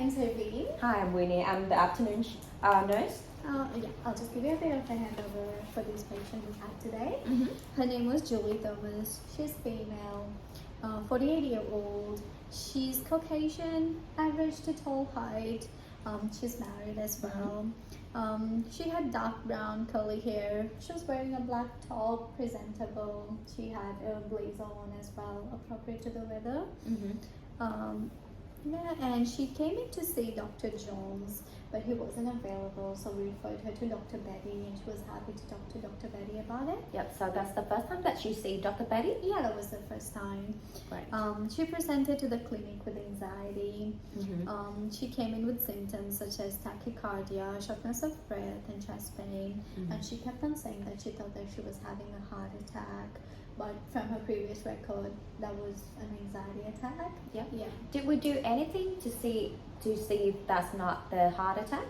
name's Irvine. Hi, I'm Winnie. I'm the afternoon nurse. Yeah, I'll just give you a bit of a handover for this patient we had today. Mm-hmm. Her name was Julie Thomas. She's female, 48-year-old. She's Caucasian, average to tall height. She's married as well. She had dark brown curly hair. She was wearing a black top, presentable. She had a blazer on as well, appropriate to the weather. Yeah, and she came in to see Dr. Jones, but he wasn't available, so we referred her to Dr. Betty, and she was happy to talk to Dr. Betty about it. Yep, so that's the first time that you see Dr. Betty? Yeah, that was the first time. Right. She presented to the clinic with anxiety. She came in with symptoms such as tachycardia, shortness of breath, and chest pain. And she kept on saying that she thought that she was having a heart attack, but from her previous record, that was an anxiety attack. Yep. Yeah. Did we do anything to see if that's not the heart attack?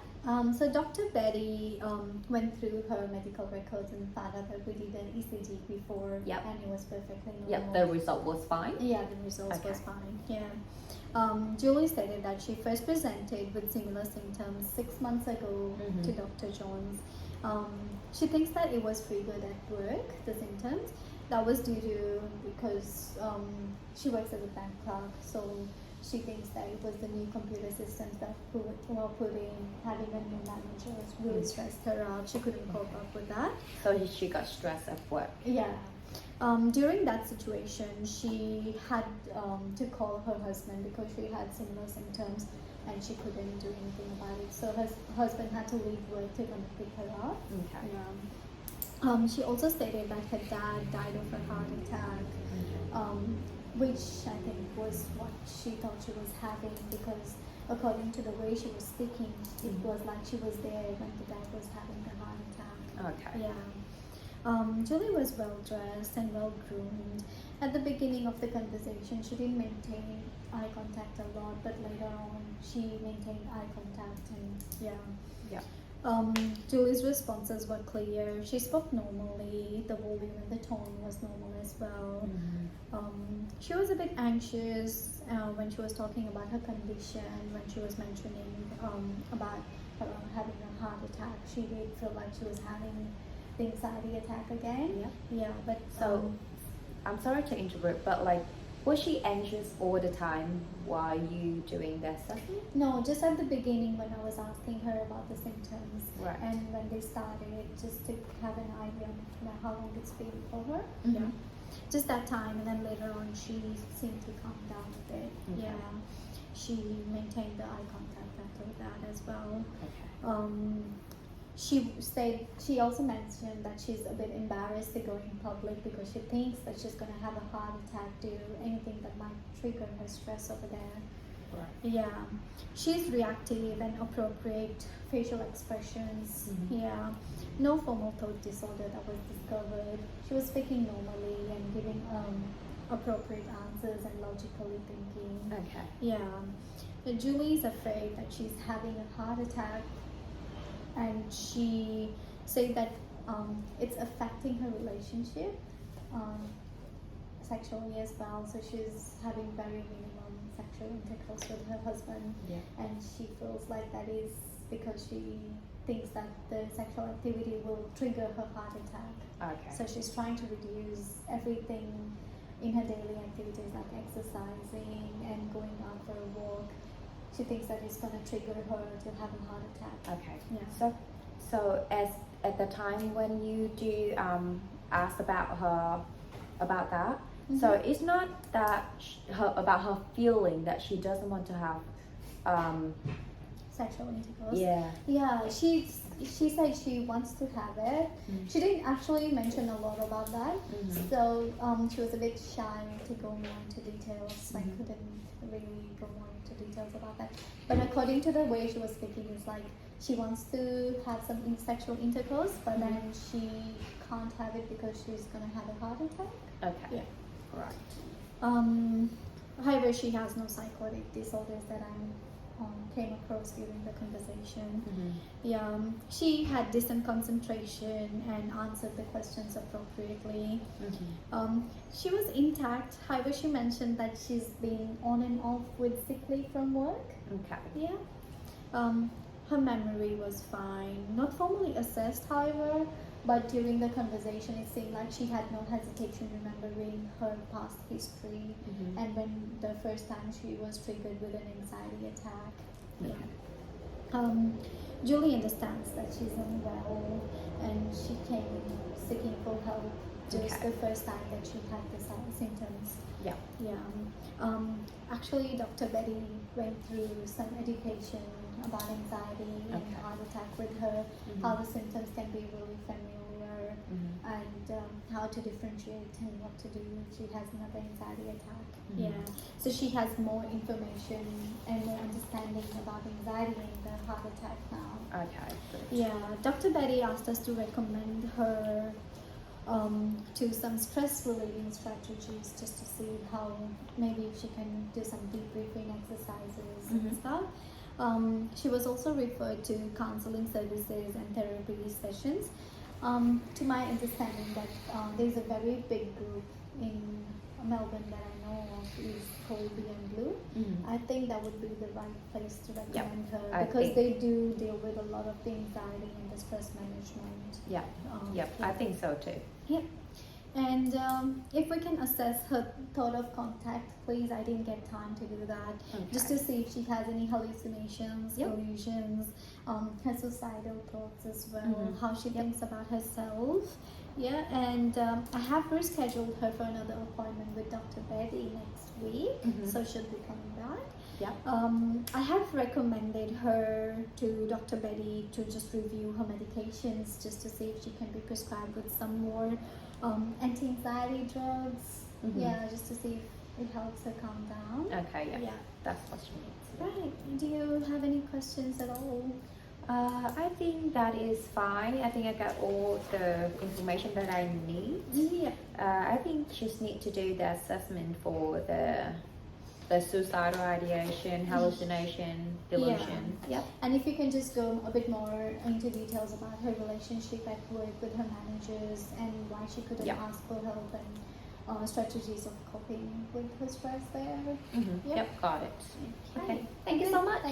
So Dr. Betty went through her medical records and found out that we did an ECG before, Yep. and it was perfectly normal. Yep, the result was fine. Yeah, the results Okay. was fine. Yeah. Julie stated that she first presented with similar symptoms 6 months ago to Dr. Jones. She thinks that it was triggered at work, the symptoms. That was due to because she works as a bank clerk, so she thinks that it was the new computer systems that were put in. Having a new manager really stressed her out. She couldn't cope up with that. So she got stressed at work. Yeah. During that situation, she had to call her husband because she had similar symptoms and she couldn't do anything about it. So her husband had to leave work to come and pick her up. Okay. Yeah. She also stated that her dad died of a heart attack, which I think was what she thought she was having, because according to the way she was speaking, it was like she was there when the dad was having the heart attack. Okay. Yeah. Julie was well dressed and well groomed. At the beginning of the conversation, she didn't maintain eye contact a lot, but later on, she maintained eye contact, and yeah. Yeah. Julie's responses were clear. She spoke normally. The volume and the tone was normal as well. She was a bit anxious when she was talking about her condition, when she was mentioning about her having a heart attack. She did feel like she was having the anxiety attack again. Yeah, but So, I'm sorry to interrupt, but was she anxious all the time while you doing the assessment? no, just at the beginning when I was asking her about the symptoms, Right. and when they started, just to have an idea of how long it's been for her. Mhm. Yeah, just that time, and then later on she seemed to calm down a bit. Okay. Yeah, she maintained the eye contact after that as well. Okay. She also mentioned that she's a bit embarrassed to go in public because she thinks that she's going to have a heart attack due to anything that might trigger her stress over there. Right. Yeah, she's reactive and appropriate facial expressions. Yeah, no formal thought disorder that was discovered. She was speaking normally and giving appropriate answers and logically thinking. Okay. Yeah, Julie is afraid that she's having a heart attack, and she said that it's affecting her relationship sexually as well. So she's having very minimum sexual intercourse with her husband, and she feels like that is because she thinks that the sexual activity will trigger her heart attack. Okay. So she's trying to reduce everything in her daily activities, like exercising and going out for a walk. She thinks that it's going to trigger her to have a heart attack. Okay. Yeah. So as at the time when you do ask about her about that, so it's not that about her feeling that she doesn't want to have Sexual intercourse. yeah. Yeah, she said she wants to have it. She didn't actually mention a lot about that, so she was a bit shy to go more into details. I couldn't really go more into details about that. But according to the way she was speaking, it's like she wants to have some sexual intercourse, but then she can't have it because she's gonna have a heart attack. Okay. Yeah. Right. However, she has no psychotic disorders that I'm came across during the conversation. Mm-hmm. Yeah, she had decent concentration and answered the questions appropriately. Mm-hmm. She was intact. However, she mentioned that she's been on and off with sick leave from work. Okay. Yeah. Her memory was fine. Not formally assessed, however, but during the conversation, it seemed like she had no hesitation remembering her past history, Mm-hmm. and when the first time she was triggered with an anxiety attack. Okay. Julie understands that she's unwell, and she came seeking for help just Okay. the first time that she had the symptoms. Yeah. Yeah. Actually, Dr. Betty went through some education about anxiety and Okay. heart attack with her, Mm-hmm. how the symptoms can be really familiar, Mm-hmm. and how to differentiate and what to do if she has another anxiety attack. Mhm. Yeah. So she has more information and more understanding about anxiety and the heart attack now. Okay. Good. Yeah. Dr. Betty asked us to recommend her to some stress relieving strategies, just to see how maybe she can do some deep breathing exercises and Mhm. stuff. She was also referred to counseling services and therapy sessions. To my understanding, that there's a very big group in Melbourne that I know of is called Beyond Blue. Mhm. I think that would be the right place to recommend her, I because think- they do deal with a lot of the anxiety and the stress management. Yeah. Yep. I think so too. Yep. And if we can assess her thought of contact, please. I didn't get time to do that. Just to Okay. see if she has any hallucinations, Yep. illusions, her suicidal thoughts as well, Mhm. how she thinks about herself. Yeah, and I have rescheduled her for another appointment with Dr. Betty next week, Mhm. so she'll be coming back. Yeah. I have recommended her to Dr. Betty to just review her medications, just to see if she can be prescribed with some more anti-anxiety drugs. Mhm. Yeah, just to see if it helps her calm down. Okay. Yeah. Yeah. That's what she needs. Right. Do you have any questions at all? I think that is fine. I think I got all the information that I need. Yeah. I think just need to do the assessment for the suicidal ideation, hallucination, delusion. Yep. And if you can just go a bit more into details about her relationship at work with her managers and why she couldn't Yeah. ask for help, and strategies of coping with her stress there. Mm-hmm. Yep. Yep. Got it. Okay. Okay. Thank you so much.